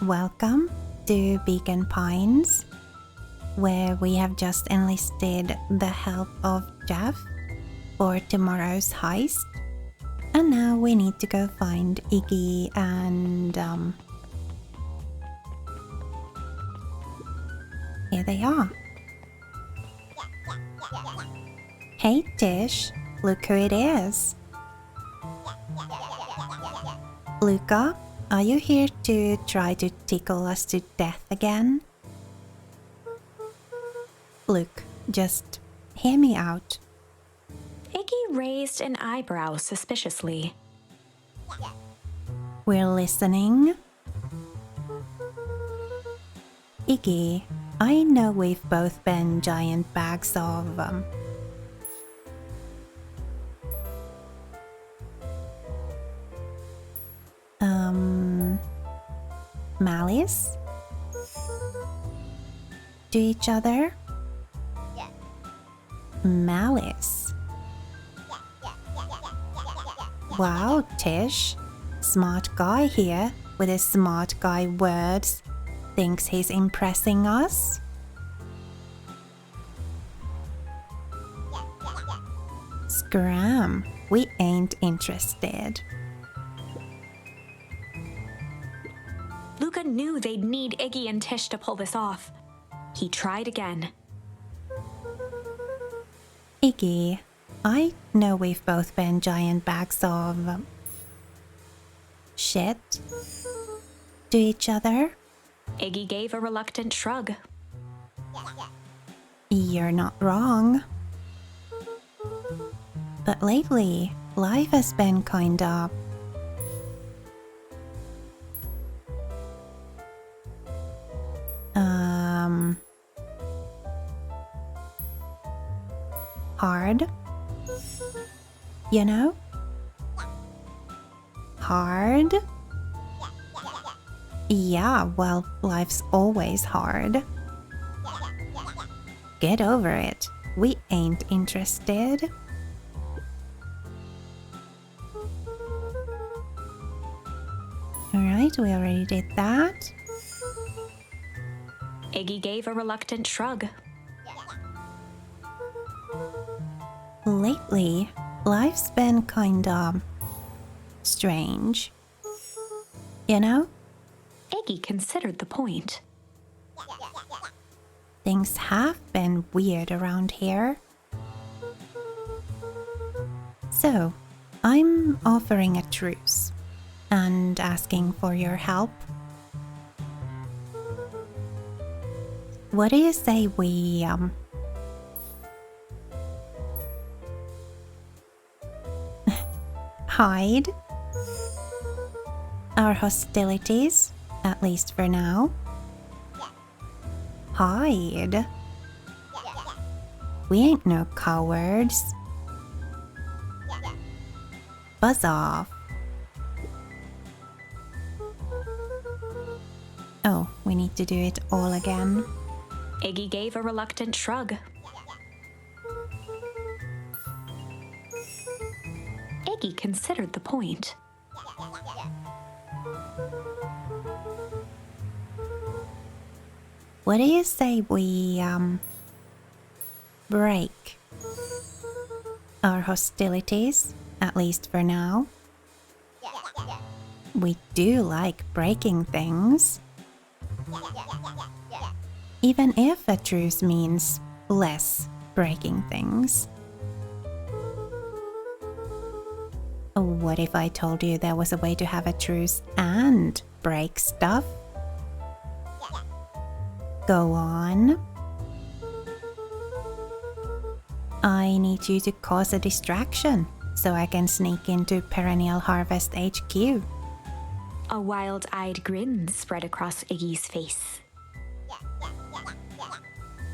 Welcome to Beacon Pines, where we have just enlisted the help of Jeff for tomorrow's heist. And now we need to go find Iggy and here they are. Hey Tish, look who it is. Luca, are you here to try to tickle us to death again? Look, just hear me out. Iggy raised an eyebrow suspiciously. We're listening. Iggy, I know we've both been giant bags of malice to each other. Malice. Wow, Tish. Smart guy here with his smart guy words. Thinks he's impressing us? Scram, we ain't interested. Luca knew they'd need Iggy and Tish to pull this off. He tried again. Iggy, I know we've both been giant bags of shit to each other. Iggy gave a reluctant shrug. You're not wrong. But lately, life has been kinda hard. You know? Hard? Yeah, well, life's always hard. Get over it. We ain't interested. Alright, we already did that. Iggy gave a reluctant shrug. Lately, life's been kinda strange. You know? Iggy considered the point. Things have been weird around here. So, I'm offering a truce and asking for your help. What do you say we, hide our hostilities, at least for now? Hide? We ain't no cowards. Buzz off. Oh, we need to do it all again. Iggy gave a reluctant shrug. Iggy considered the point. What do you say we, break our hostilities, at least for now? We do like breaking things. Even if a truce means less breaking things. What if I told you there was a way to have a truce and break stuff? Go on. I need you to cause a distraction so I can sneak into Perennial Harvest HQ. A wild-eyed grin spread across Iggy's face.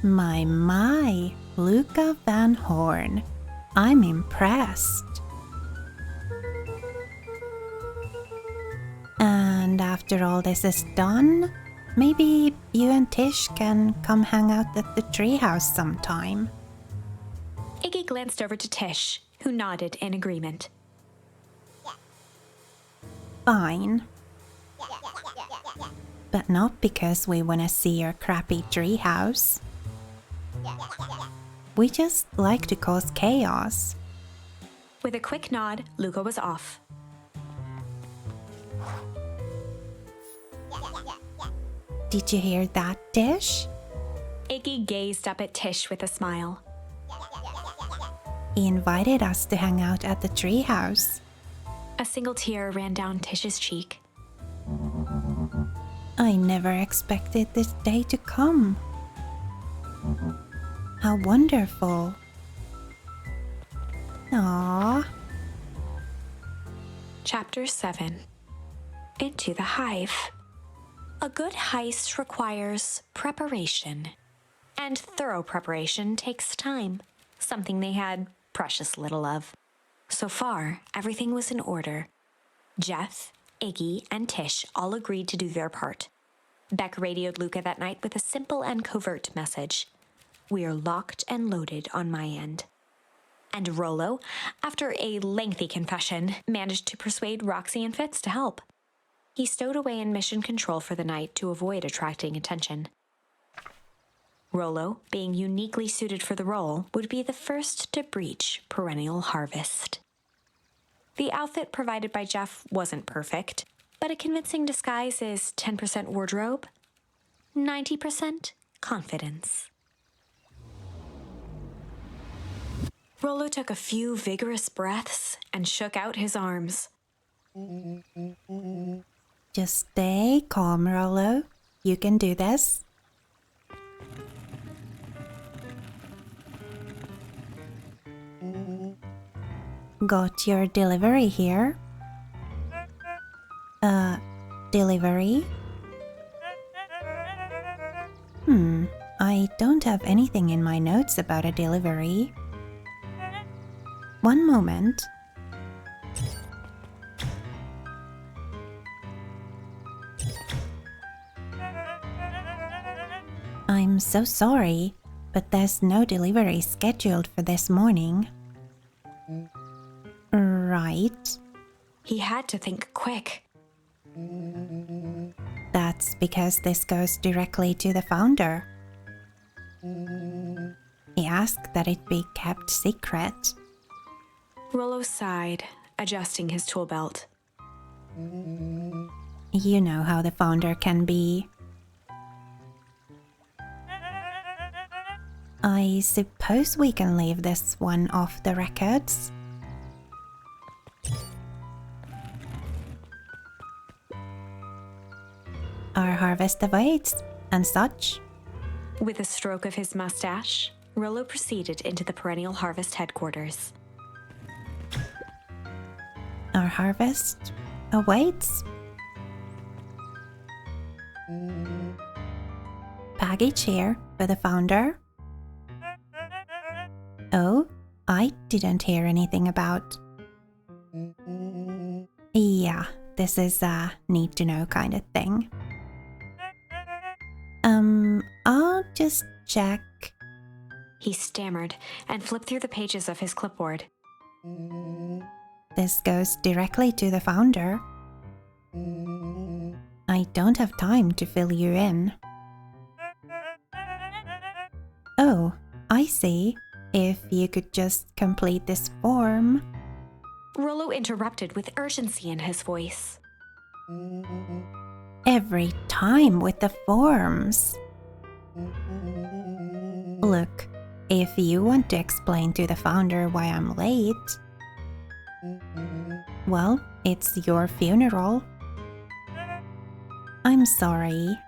My, Luca Van Horn. I'm impressed. And after all this is done, maybe you and Tish can come hang out at the treehouse sometime. Iggy glanced over to Tish, who nodded in agreement. But not because we want to see your crappy treehouse. We just like to cause chaos. With a quick nod, Luca was off. Did you hear that, Tish? Iggy gazed up at Tish with a smile. He invited us to hang out at the treehouse. A single tear ran down Tish's cheek. I never expected this day to come. How wonderful. Aww. Chapter 7. Into the Hive. A good heist requires preparation. And thorough preparation takes time, something they had precious little of. So far, everything was in order. Jeff, Iggy, and Tish all agreed to do their part. Beck radioed Luca that night with a simple and covert message. "We're locked and loaded on my end." And Rollo, after a lengthy confession, managed to persuade Roxy and Fitz to help. He stowed away in mission control for the night to avoid attracting attention. Rollo, being uniquely suited for the role, would be the first to breach perennial harvest. The outfit provided by Jeff wasn't perfect, but a convincing disguise is 10% wardrobe, 90% confidence. Rollo took a few vigorous breaths and shook out his arms. Just stay calm, Rollo. You can do this. Got your delivery here. Delivery? I don't have anything in my notes about a delivery. One moment. I'm so sorry, but there's no delivery scheduled for this morning. Right. He had to think quick. That's because this goes directly to the founder. He asked that it be kept secret. Rollo sighed, adjusting his tool belt. You know how the founder can be. I suppose we can leave this one off the records. Our harvest awaits, and such. With a stroke of his mustache, Rollo proceeded into the perennial harvest headquarters. Our harvest awaits. Package here for the founder. Oh, I didn't hear anything about. Yeah, this is a need to know kind of thing. I'll just check. He stammered and flipped through the pages of his clipboard. This goes directly to the founder. I don't have time to fill you in. Oh, I see. If you could just complete this form. Rollo interrupted with urgency in his voice. Every time with the forms. Look, if you want to explain to the founder why I'm late, well, it's your funeral. I'm sorry.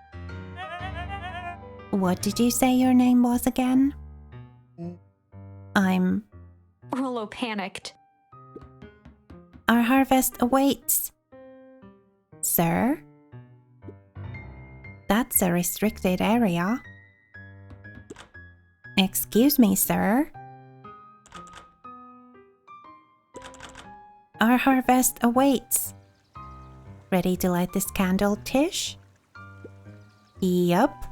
What did you say your name was again? Rollo panicked. Our harvest awaits. Sir? That's a restricted area. Excuse me, sir. Our harvest awaits. Ready to light this candle, Tish? Yup.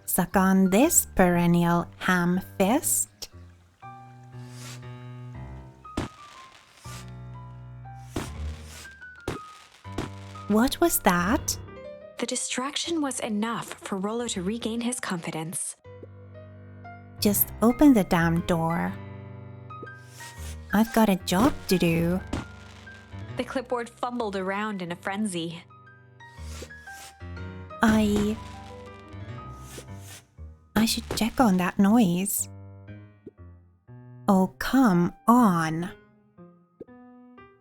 Suck on this perennial ham fist. What was that? The distraction was enough for Rollo to regain his confidence. Just open the damn door. I've got a job to do. The clipboard fumbled around in a frenzy. I should check on that noise. Oh, come on.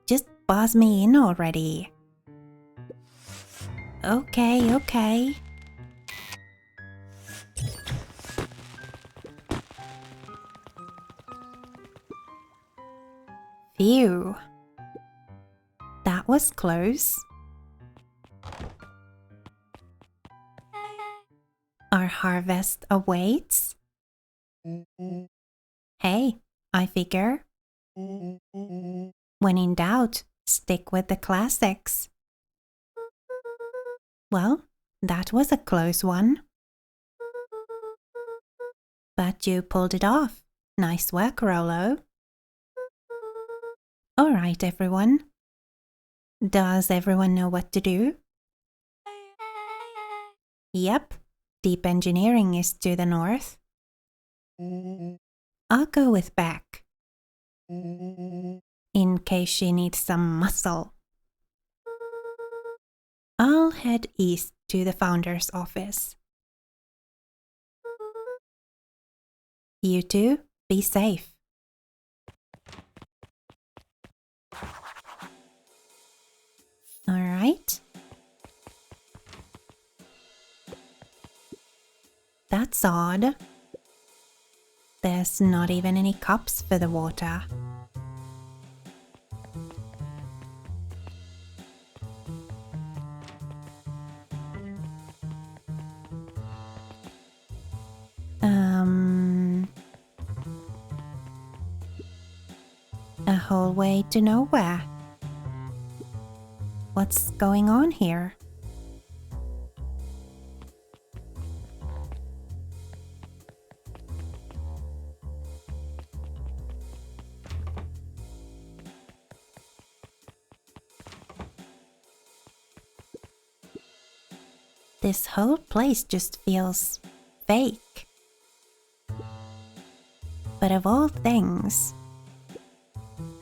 Just buzz me in already. Okay. Phew. That was close. Our harvest awaits. Hey, I figure. When in doubt, stick with the classics. Well, that was a close one. But you pulled it off. Nice work, Rollo. All right, everyone. Does everyone know what to do? Yep, deep engineering is to the north. I'll go with Beck, in case she needs some muscle. I'll head east to the founder's office. You two, be safe. All right. That's odd. There's not even any cups for the water. A whole way to nowhere. What's going on here? This whole place just feels fake. But of all things,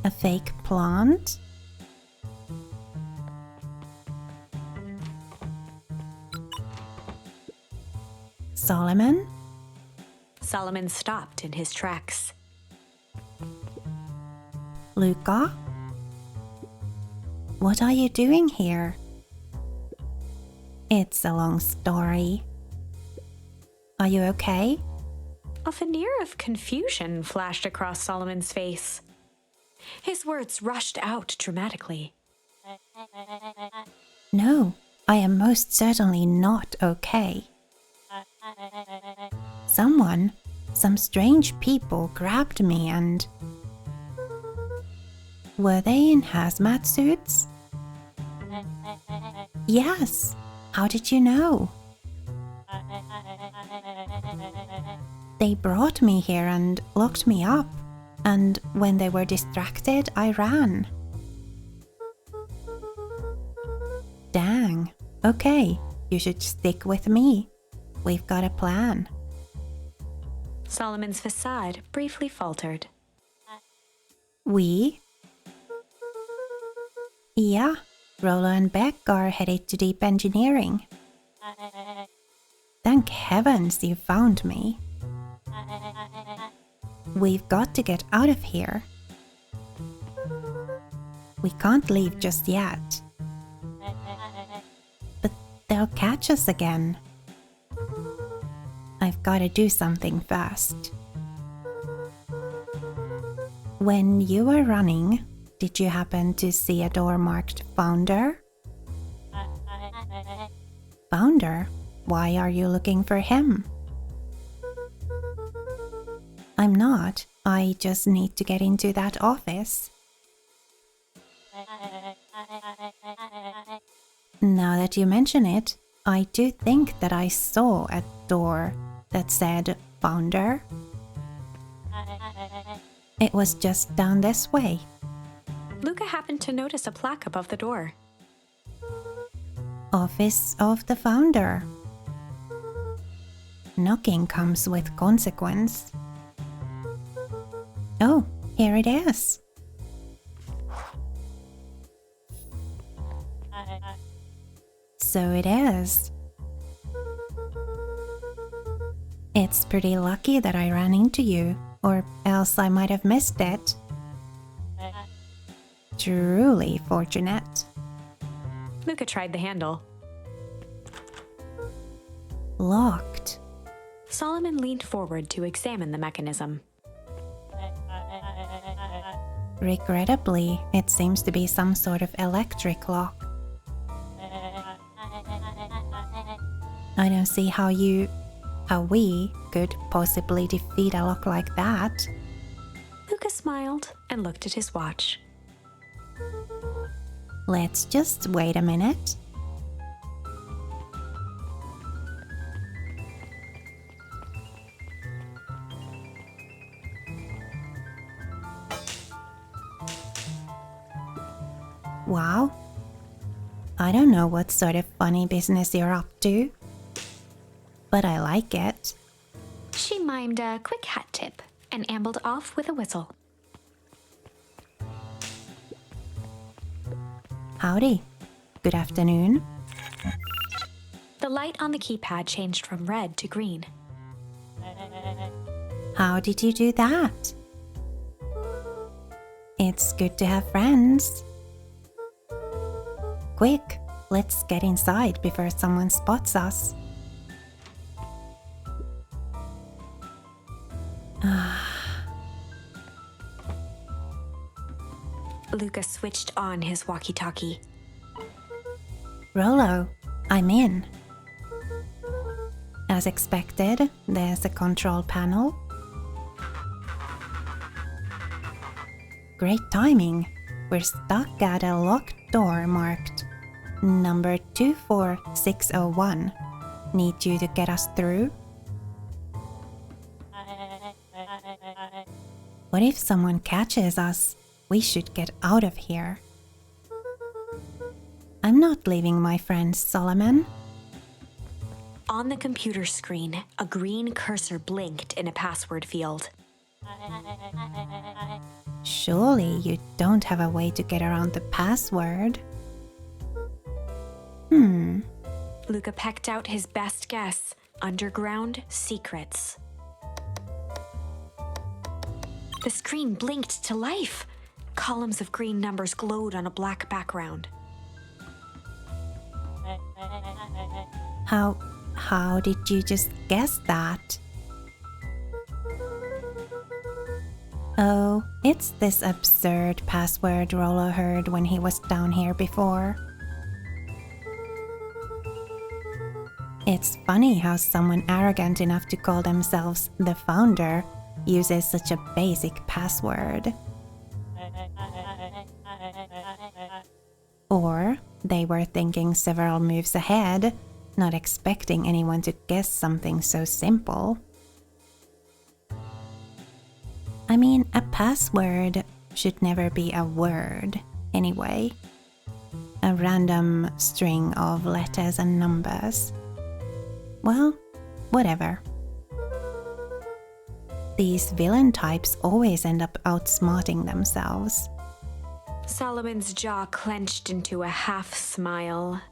a fake plant? Solomon? Solomon stopped in his tracks. Luca? What are you doing here? It's a long story. Are you okay? A veneer of confusion flashed across Solomon's face. His words rushed out dramatically. No, I am most certainly not okay. Some strange people grabbed me and... Were they in hazmat suits? Yes. How did you know? They brought me here and locked me up, and when they were distracted, I ran. Dang. Okay, you should stick with me. We've got a plan. Solomon's facade briefly faltered. We? Yeah, Rollo and Beck are headed to deep engineering. Thank heavens you found me. We've got to get out of here. We can't leave just yet. But they'll catch us again. I've got to do something first. When you were running, did you happen to see a door marked Founder? Founder? Why are you looking for him? I'm not. I just need to get into that office. Now that you mention it, I do think that I saw a door that said Founder. It was just down this way. Luca happened to notice a plaque above the door. Office of the founder. Knocking comes with consequence. Oh, here it is. So it is. It's pretty lucky that I ran into you, or else I might have missed it. Truly fortunate. Luca tried the handle. Locked. Solomon leaned forward to examine the mechanism. Regrettably, it seems to be some sort of electric lock. I don't see how we could possibly defeat a lock like that. Luca smiled and looked at his watch. Let's just wait a minute. Wow. I don't know what sort of funny business you're up to, but I like it. She mimed a quick hat tip and ambled off with a whistle. Howdy. Good afternoon. The light on the keypad changed from red to green. How did you do that? It's good to have friends. Quick, let's get inside before someone spots us. Luca switched on his walkie-talkie. Rollo, I'm in. As expected, there's a control panel. Great timing. We're stuck at a locked door marked number 24601. Need you to get us through? What if someone catches us? We should get out of here. I'm not leaving my friend Solomon. On the computer screen, a green cursor blinked in a password field. Surely you don't have a way to get around the password. Luca pecked out his best guess: underground secrets. The screen blinked to life. Columns of green numbers glowed on a black background. How did you just guess that? Oh, it's this absurd password Rollo heard when he was down here before. It's funny how someone arrogant enough to call themselves the founder uses such a basic password. Or they were thinking several moves ahead, not expecting anyone to guess something so simple. I mean, a password should never be a word, anyway. A random string of letters and numbers. Well, whatever. These villain types always end up outsmarting themselves. Solomon's jaw clenched into a half smile.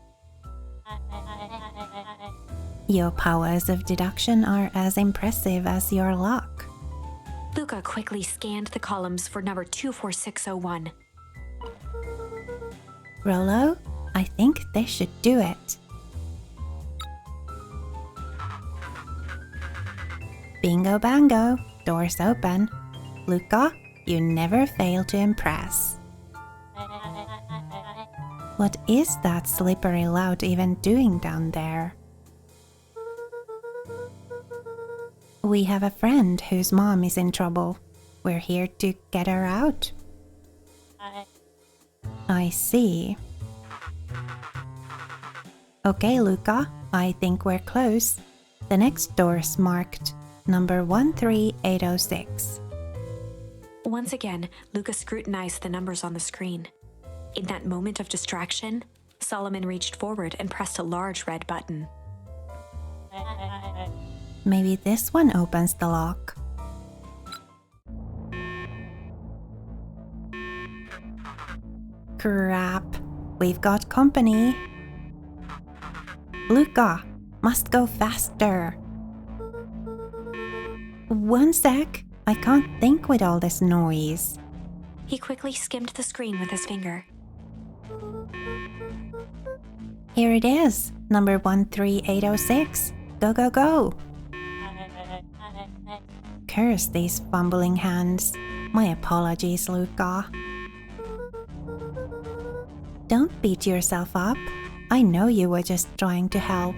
Your powers of deduction are as impressive as your luck. Luca quickly scanned the columns for number 24601. Rollo, I think this should do it. Bingo bango, doors open. Luca, you never fail to impress. What is that slippery lout even doing down there? We have a friend whose mom is in trouble. We're here to get her out. I see. Okay, Luca, I think we're close. The next door's marked number 13806. Once again, Luca scrutinized the numbers on the screen. In that moment of distraction, Solomon reached forward and pressed a large red button. Maybe this one opens the lock. Crap, we've got company. Luca, must go faster. One sec, I can't think with all this noise. He quickly skimmed the screen with his finger. Here it is, number 13806. Go, go, go. Curse these fumbling hands. My apologies, Luca. Don't beat yourself up. I know you were just trying to help.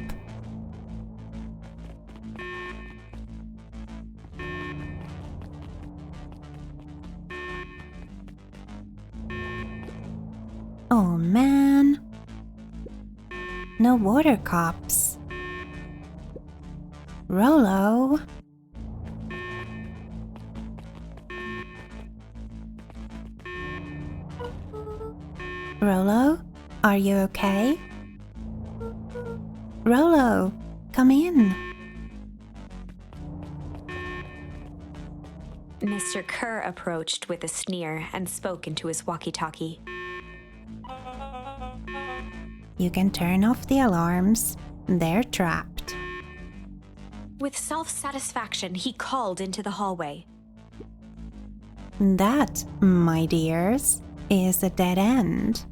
Oh man. No water cups. Rollo. Rollo, are you okay? Rollo, come in. Mr. Kerr approached with a sneer and spoke into his walkie-talkie. You can turn off the alarms. They're trapped. With self-satisfaction, he called into the hallway. That, my dears, is a dead end.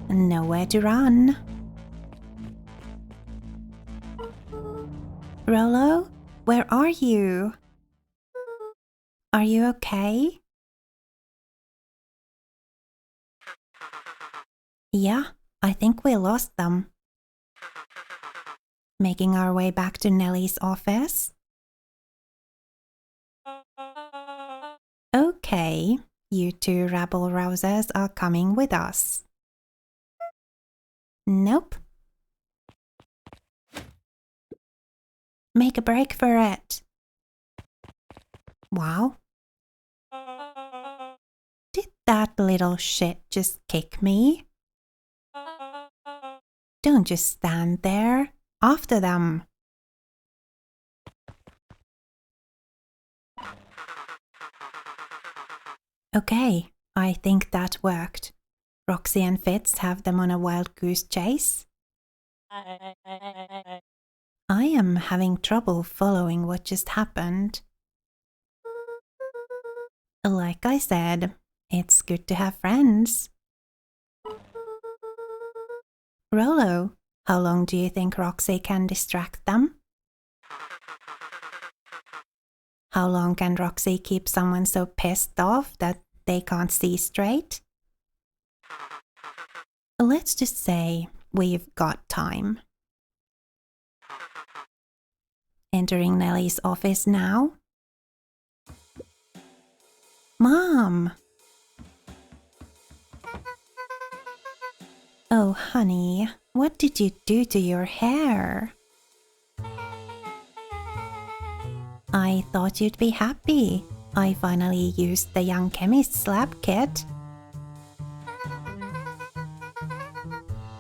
Nowhere to run. Rollo, where are you? Are you okay? Yeah, I think we lost them. Making our way back to Nellie's office. Okay, you two rabble-rousers are coming with us. Nope. Make a break for it. Wow. Did that little shit just kick me? Don't just stand there. After them. Okay, I think that worked. Roxy and Fitz have them on a wild goose chase. I am having trouble following what just happened. Like I said, it's good to have friends. Rollo, how long do you think Roxy can distract them? How long can Roxy keep someone so pissed off that they can't see straight? Let's just say we've got time. Entering Nellie's office now. Mom! Oh, honey, what did you do to your hair? I thought you'd be happy. I finally used the Young Chemist's lab kit.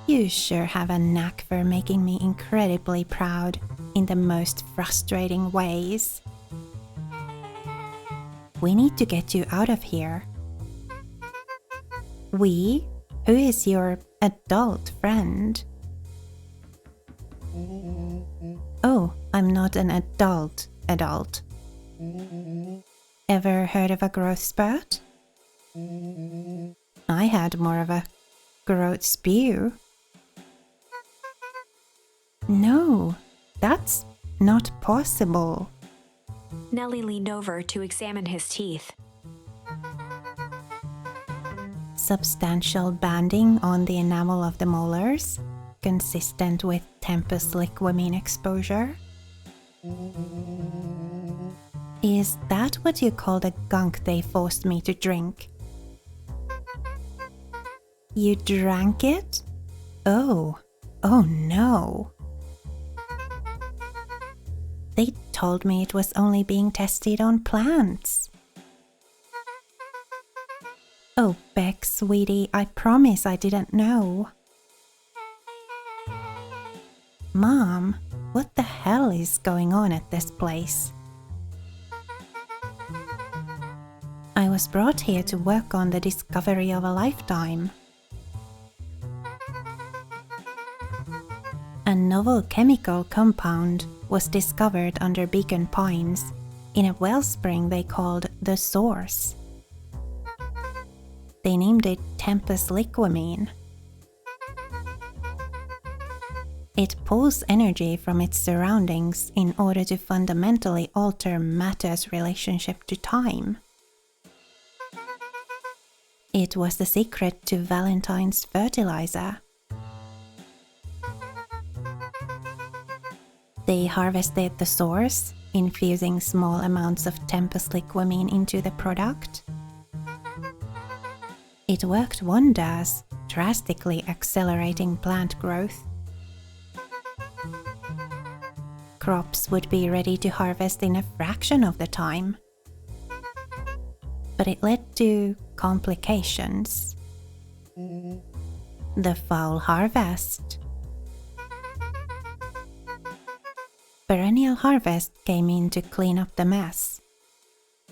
You sure have a knack for making me incredibly proud in the most frustrating ways. We need to get you out of here. We? Who is your adult friend? Oh, I'm not an adult. Ever heard of a growth spurt? I had more of a growth spew. No, that's not possible. Nellie leaned over to examine his teeth. Substantial banding on the enamel of the molars, consistent with Tempus liquamine exposure. Is that what you call the gunk they forced me to drink? You drank it? Oh no. They told me it was only being tested on plants. Oh, Beck, sweetie, I promise I didn't know. Mom, what the hell is going on at this place? I was brought here to work on the discovery of a lifetime. A novel chemical compound was discovered under Beacon Pines in a wellspring they called the Source. They named it Tempus liquamine. It pulls energy from its surroundings in order to fundamentally alter matter's relationship to time. It was the secret to Valentine's fertilizer. They harvested the source, infusing small amounts of Tempus liquamine into the product. It worked wonders, drastically accelerating plant growth. Crops would be ready to harvest in a fraction of the time. But it led to complications. The foul harvest. Perennial harvest came in to clean up the mess,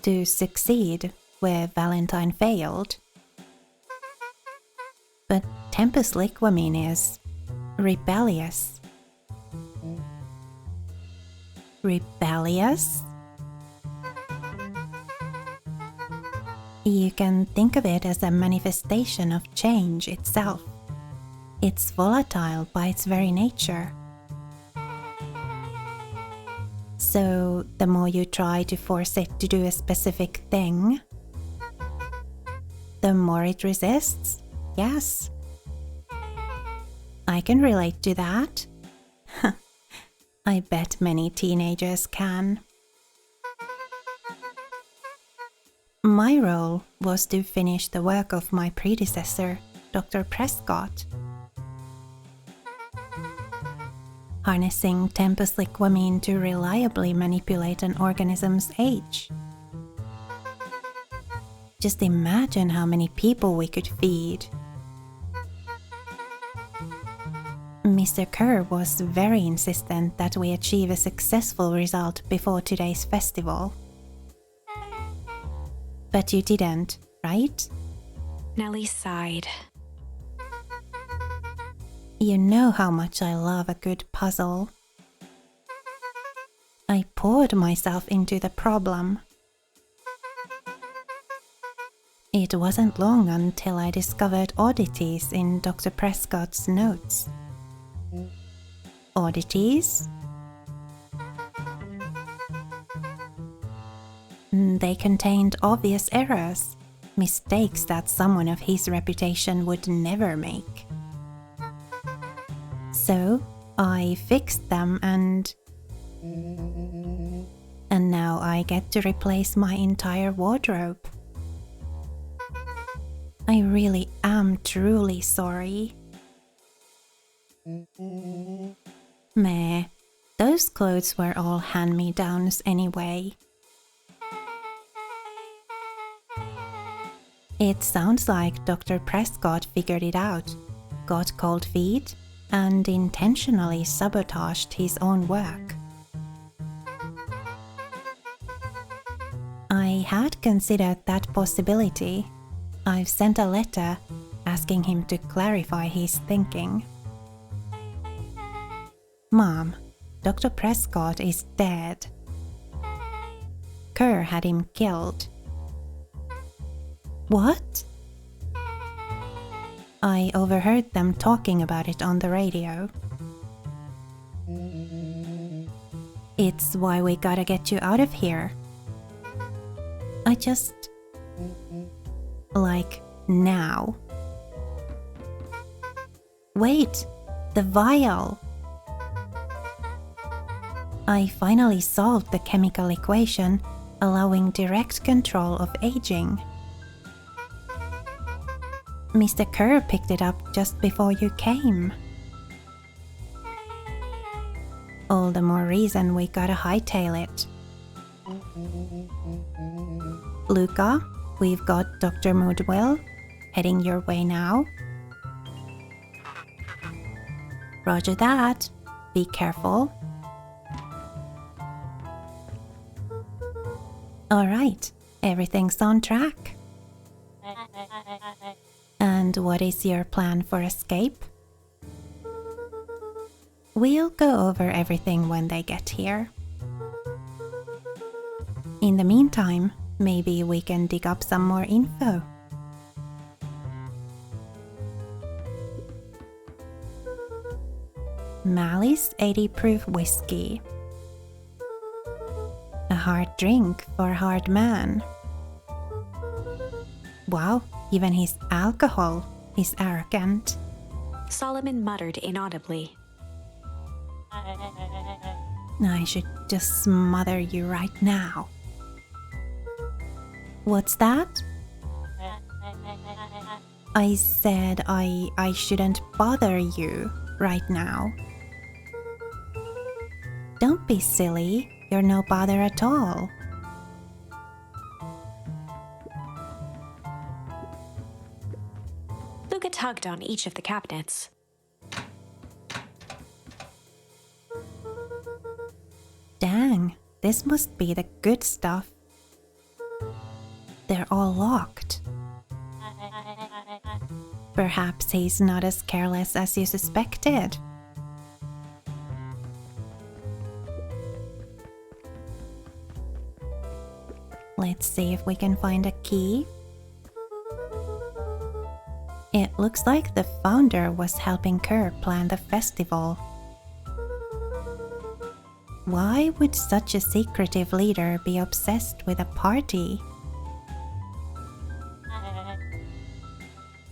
to succeed where Valentine failed. But Tempus liquamine is rebellious. Rebellious? You can think of it as a manifestation of change itself. It's volatile by its very nature. So the more you try to force it to do a specific thing, the more it resists. Yes. I can relate to that. I bet many teenagers can. My role was to finish the work of my predecessor, Dr. Prescott. Harnessing Tempus liquamine to reliably manipulate an organism's age. Just imagine how many people we could feed. Mr. Kerr was very insistent that we achieve a successful result before today's festival. But you didn't, right? Nellie sighed. You know how much I love a good puzzle. I poured myself into the problem. It wasn't long until I discovered oddities in Dr. Prescott's notes. Oddities? They contained obvious errors, mistakes that someone of his reputation would never make. So I fixed them and now I get to replace my entire wardrobe. I really am truly sorry. Meh, those clothes were all hand-me-downs anyway. It sounds like Dr. Prescott figured it out, got cold feet, and intentionally sabotaged his own work. I had considered that possibility. I've sent a letter asking him to clarify his thinking. Mom, Dr. Prescott is dead. Kerr had him killed. What? I overheard them talking about it on the radio. It's why we gotta get you out of here. I just... like, now. Wait, the vial! I finally solved the chemical equation, allowing direct control of aging. Mr. Kerr picked it up just before you came. All the more reason we gotta hightail it. Luca, we've got Dr. Moodwell, heading your way now. Roger that. Be careful. Alright, everything's on track. And what is your plan for escape? We'll go over everything when they get here. In the meantime, maybe we can dig up some more info. Malice 80 proof whiskey. A hard drink for a hard man. Wow, even his alcohol is arrogant. Solomon muttered inaudibly. I should just smother you right now. What's that? I said I shouldn't bother you right now. Don't be silly, you're no bother at all. Luca tugged on each of the cabinets. Dang, this must be the good stuff. They're all locked. Perhaps he's not as careless as you suspected. Let's see if we can find a key. It looks like the founder was helping Kerr plan the festival. Why would such a secretive leader be obsessed with a party?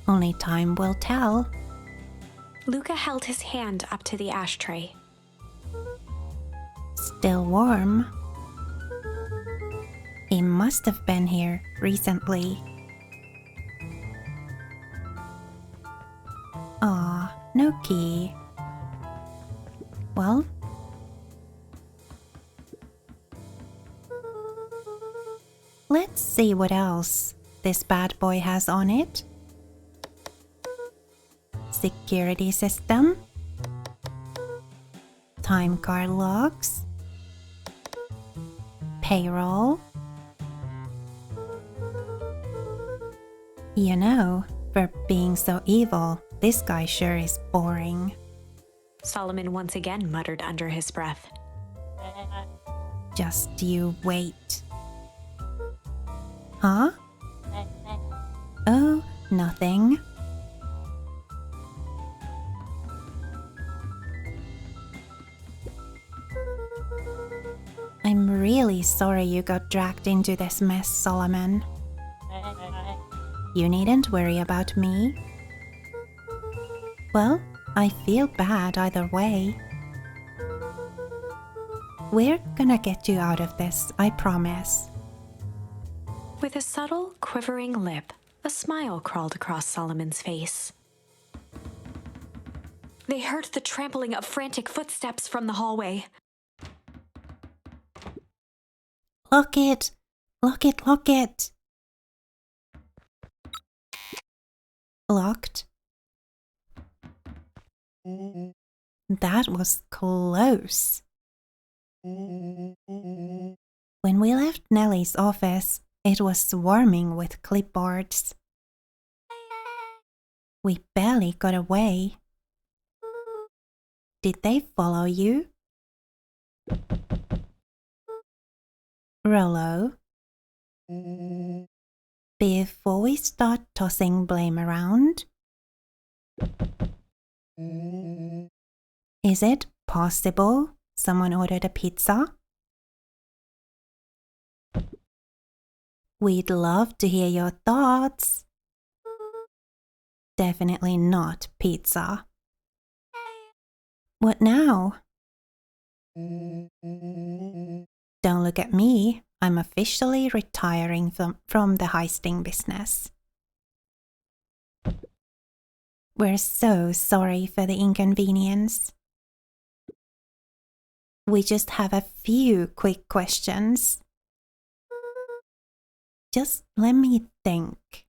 Only time will tell. Luca held his hand up to the ashtray. Still warm. He must have been here recently. Aw, no key. Well, let's see what else this bad boy has on it. Security system. Time card logs. Payroll. You know, for being so evil, this guy sure is boring. Solomon once again muttered under his breath. Just you wait. Huh? Oh, nothing. I'm really sorry you got dragged into this mess, Solomon. You needn't worry about me. Well, I feel bad either way. We're gonna get you out of this, I promise. With a subtle, quivering lip, a smile crawled across Solomon's face. They heard the trampling of frantic footsteps from the hallway. Lock it! Lock it, lock it! Locked. That was close. When we left Nellie's office, it was swarming with clipboards. We barely got away. Did they follow you? Rollo, before we start tossing blame around, is it possible someone ordered a pizza? We'd love to hear your thoughts. Definitely not pizza. What now? Don't look at me. I'm officially retiring from the heisting business. We're so sorry for the inconvenience. We just have a few quick questions. Just let me think.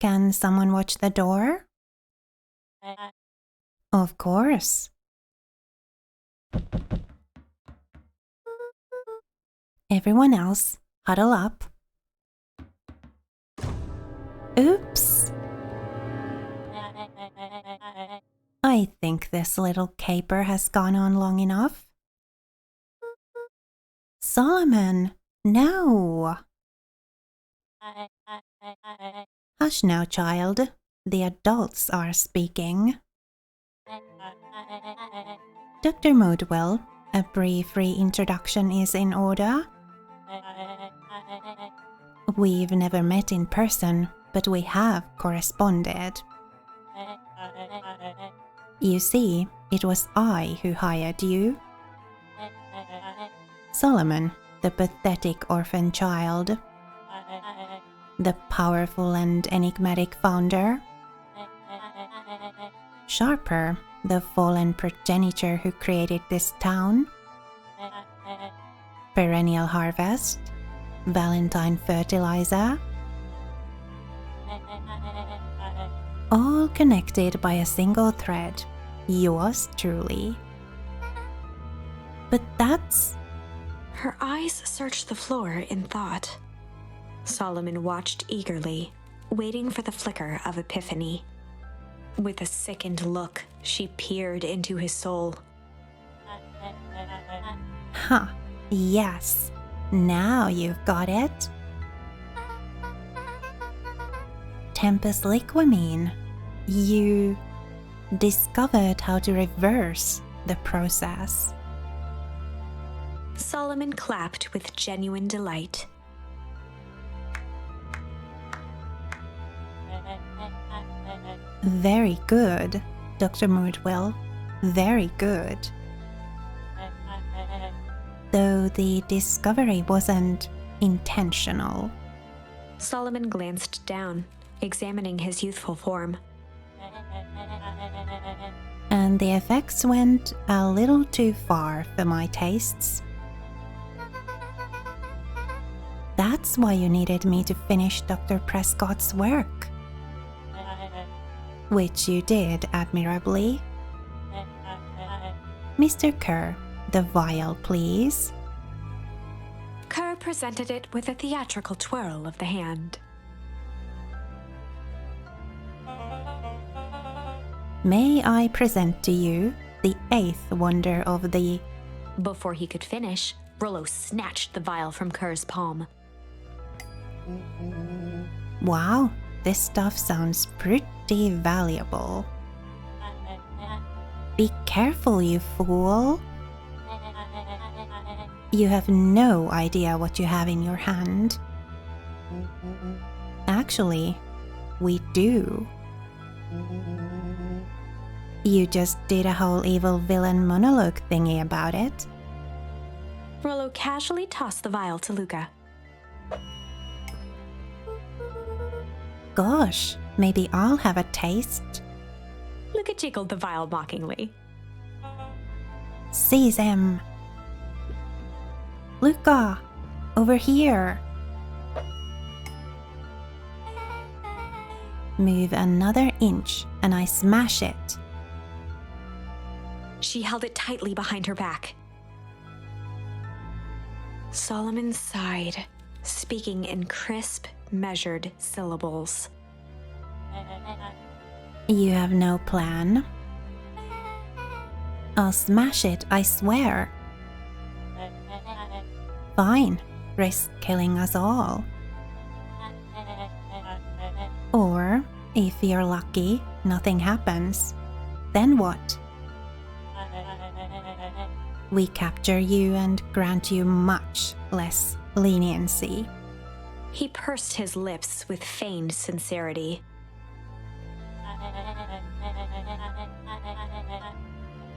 Can someone watch the door? Of course. Everyone else, huddle up. Oops. I think this little caper has gone on long enough. Solomon, no. Hush now, child. The adults are speaking. Dr. Modwell, a brief reintroduction is in order. We've never met in person, but we have corresponded. You see, it was I who hired you. Solomon, the pathetic orphan child. The powerful and enigmatic founder. Sharper, the fallen progenitor who created this town. Perennial harvest. Valentine fertilizer. All connected by a single thread. Yours truly. But that's... Her eyes searched the floor in thought. Solomon watched eagerly, waiting for the flicker of epiphany. With a sickened look, she peered into his soul. Huh, yes. Now you've got it. Tempus liquamine. You discovered how to reverse the process. Solomon clapped with genuine delight. Very good, Dr. Moodwell. Very good. Though the discovery wasn't intentional. Solomon glanced down, examining his youthful form. And the effects went a little too far for my tastes. That's why you needed me to finish Dr. Prescott's work. Which you did admirably. Mr. Kerr, the vial, please. Kerr presented it with a theatrical twirl of the hand. May I present to you the eighth wonder of the... Before he could finish, Rollo snatched the vial from Kerr's palm. Wow, this stuff sounds pretty valuable. Be careful, you fool. You have no idea what you have in your hand. Actually, we do. You just did a whole evil villain monologue thingy about it. Rollo casually tossed the vial to Luca. Gosh, maybe I'll have a taste. Luca jiggled the vial mockingly. Seize him. Luca, over here. Move another inch and I smash it. She held it tightly behind her back. Solomon sighed, speaking in crisp, measured syllables. You have no plan? I'll smash it, I swear. Fine, risk killing us all. Or, if you're lucky, nothing happens. Then what? We capture you and grant you much less leniency. He pursed his lips with feigned sincerity.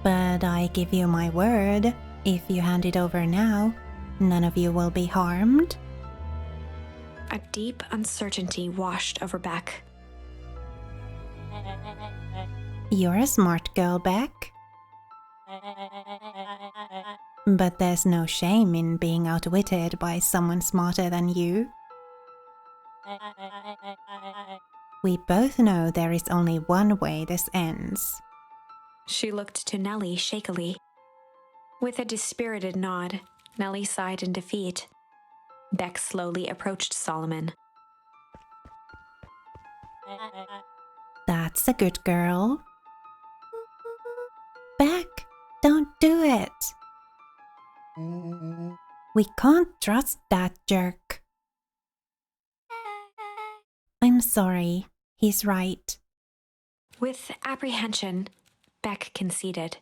But I give you my word, if you hand it over now, none of you will be harmed. A deep uncertainty washed over Beck. You're a smart girl, Beck. But there's no shame in being outwitted by someone smarter than you. We both know there is only one way this ends. She looked to Nellie shakily. With a dispirited nod, Nellie sighed in defeat. Beck slowly approached Solomon. That's a good girl. Beck, don't do it. We can't trust that jerk. I'm sorry, he's right. With apprehension, Beck conceded.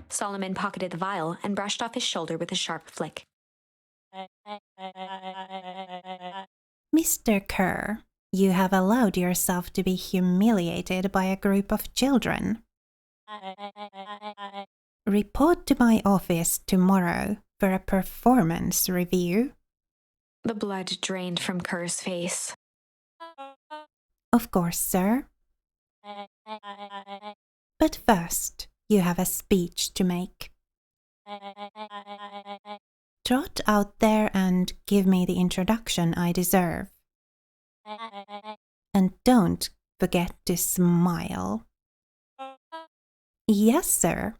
Solomon pocketed the vial and brushed off his shoulder with a sharp flick. Mr. Kerr, you have allowed yourself to be humiliated by a group of children. Report to my office tomorrow for a performance review. The blood drained from Kerr's face. Of course, sir. But first, you have a speech to make. Trot out there and give me the introduction I deserve. And don't forget to smile. Yes, sir.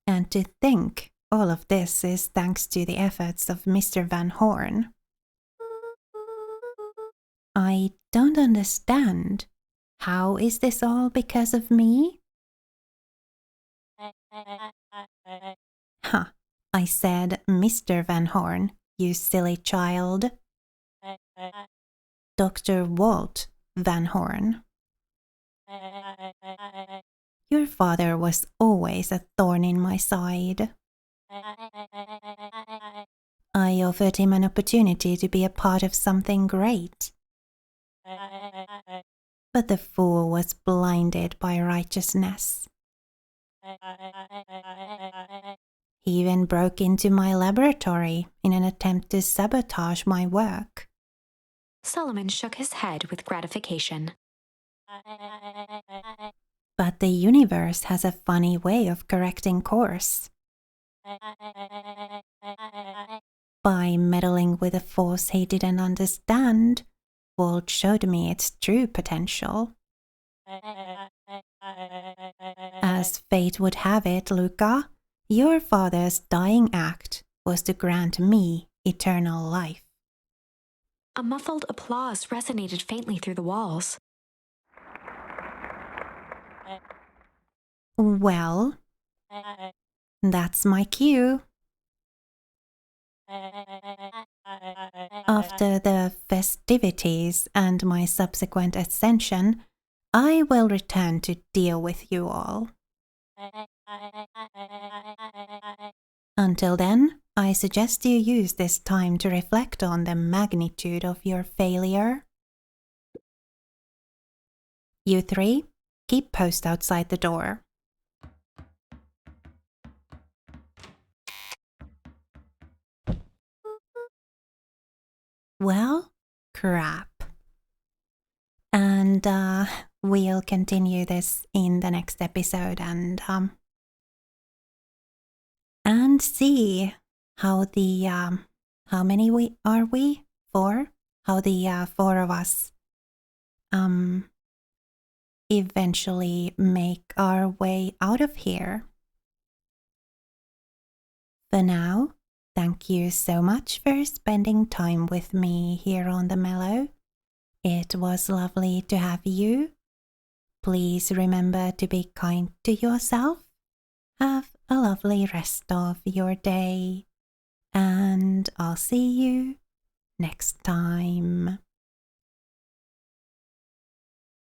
And to think all of this is thanks to the efforts of Mr. Van Horn. I don't understand. How is this all because of me? Huh, I said Mr. Van Horn, you silly child. Dr. Walt Van Horn. Your father was always a thorn in my side. I offered him an opportunity to be a part of something great. But the fool was blinded by righteousness. He even broke into my laboratory in an attempt to sabotage my work. Solomon shook his head with gratification. But the universe has a funny way of correcting course. By meddling with a force he didn't understand, Walt showed me its true potential. As fate would have it, Luca, your father's dying act was to grant me eternal life. A muffled applause resonated faintly through the walls. Well, that's my cue. After the festivities and my subsequent ascension, I will return to deal with you all. Until then, I suggest you use this time to reflect on the magnitude of your failure. You three, keep post outside the door. Well, crap. And we'll continue this in the next episode and see how the how many are we? 4? How the 4 of us eventually make our way out of here. For now, thank you so much for spending time with me here on the Mellow. It was lovely to have you. Please remember to be kind to yourself. Have a lovely rest of your day. And I'll see you next time.